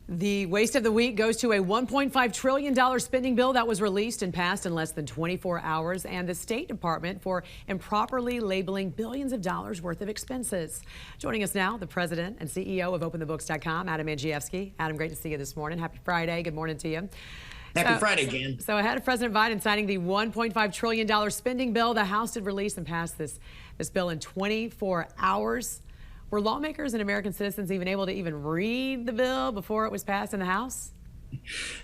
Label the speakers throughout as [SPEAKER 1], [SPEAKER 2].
[SPEAKER 1] The waste of the week goes to a $1.5 trillion spending bill that was released and passed in less than 24 hours, and the State Department for improperly labeling billions of dollars worth of expenses. Joining us now, the president and CEO of OpenTheBooks.com, Adam Andrzejewski. Adam, great to see you this morning. Happy Friday. Good morning to you.
[SPEAKER 2] Happy Friday, Jan.
[SPEAKER 1] So ahead of President Biden signing the $1.5 trillion spending bill, the House did release and pass this bill in 24 hours. Were lawmakers and American citizens even able to even read the bill before it was passed in the House?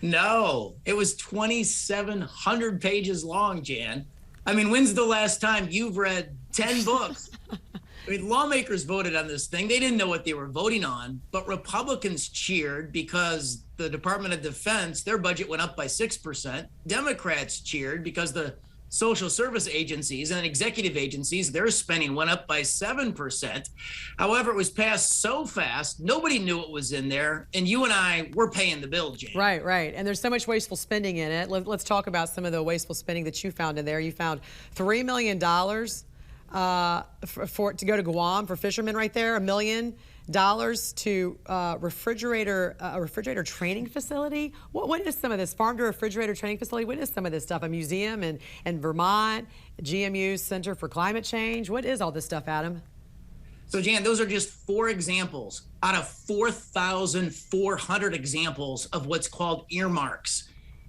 [SPEAKER 2] No, it was 2,700 pages long, Jan. I mean, when's the last time you've read 10 books? I mean, lawmakers voted on this thing. They didn't know what they were voting on, but Republicans cheered because the Department of Defense, their budget went up by 6%. Democrats cheered because the social service agencies and executive agencies, their spending went up by 7%. However, it was passed so fast, nobody knew what was in there, and you and I, we're paying the bill, Jane.
[SPEAKER 1] Right. And there's so much wasteful spending in it. Let's talk about some of the wasteful spending that you found in there. You found $3 million to go to Guam for fishermen right there, $1 million to a refrigerator training facility. What is some of this? Farm to refrigerator training facility? What is some of this stuff? A museum in Vermont, GMU Center for Climate Change. What is all this stuff, Adam?
[SPEAKER 2] So, Jan, those are just 4 examples out of 4,400 examples of what's called earmarks.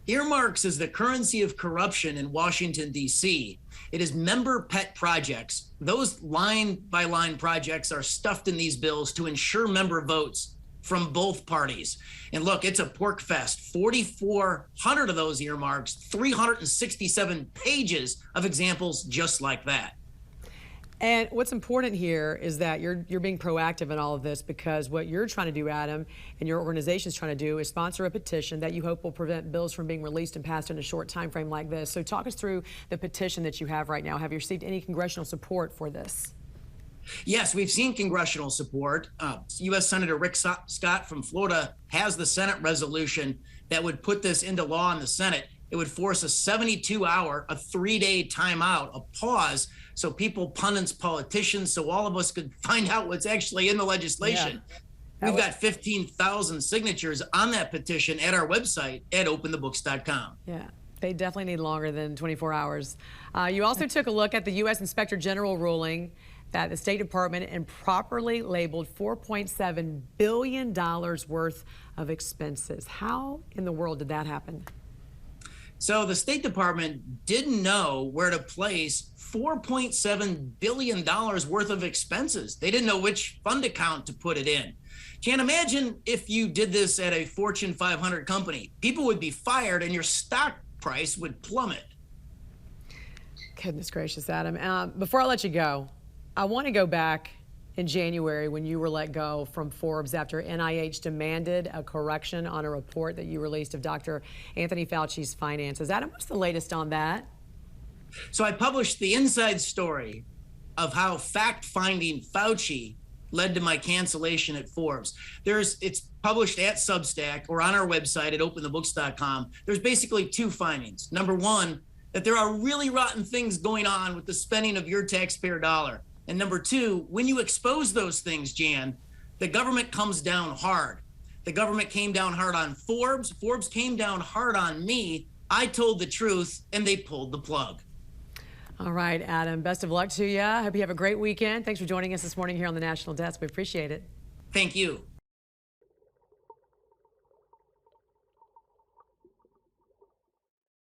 [SPEAKER 2] Earmarks is the currency of corruption in Washington, D.C. It is member pet projects. Those line-by-line projects are stuffed in these bills to ensure member votes from both parties. And look, it's a pork fest. 4,400 of those earmarks, 367 pages of examples just like that.
[SPEAKER 1] And what's important here is that you're being proactive in all of this, because what you're trying to do, Adam, and your organization is trying to do is sponsor a petition that you hope will prevent bills from being released and passed in a short time frame like this. So talk us through the petition that you have right now. Have you received any congressional support for this?
[SPEAKER 2] Yes, we've seen congressional support. U.S. Senator Rick Scott from Florida has the Senate resolution that would put this into law in the Senate. It would force a 72-hour, a 3-day timeout, a pause, so people, pundits, politicians, so all of us could find out what's actually in the legislation. Yeah. We've got 15,000 signatures on that petition at our website at OpenTheBooks.com.
[SPEAKER 1] Yeah. They definitely need longer than 24 hours. You also took a look at the U.S. Inspector General ruling that the State Department improperly labeled $4.7 billion worth of expenses. How in the world did that happen?
[SPEAKER 2] So the State Department didn't know where to place $4.7 billion worth of expenses. They didn't know which fund account to put it in. Can't imagine if you did this at a Fortune 500 company. People would be fired and your stock price would plummet.
[SPEAKER 1] Goodness gracious, Adam. Before I let you go, I want to go back in January when you were let go from Forbes after NIH demanded a correction on a report that you released of Dr. Anthony Fauci's finances. Adam, what's the latest on that?
[SPEAKER 2] So I published the inside story of how fact-finding Fauci led to my cancellation at Forbes. It's published at Substack or on our website at OpenTheBooks.com. There's basically 2 findings. Number 1, that there are really rotten things going on with the spending of your taxpayer dollar. And number 2, when you expose those things, Jan, the government comes down hard. The government came down hard on Forbes. Forbes came down hard on me. I told the truth, and they pulled the plug.
[SPEAKER 1] All right, Adam, best of luck to you. I hope you have a great weekend. Thanks for joining us this morning here on the National Desk. We appreciate it.
[SPEAKER 2] Thank you.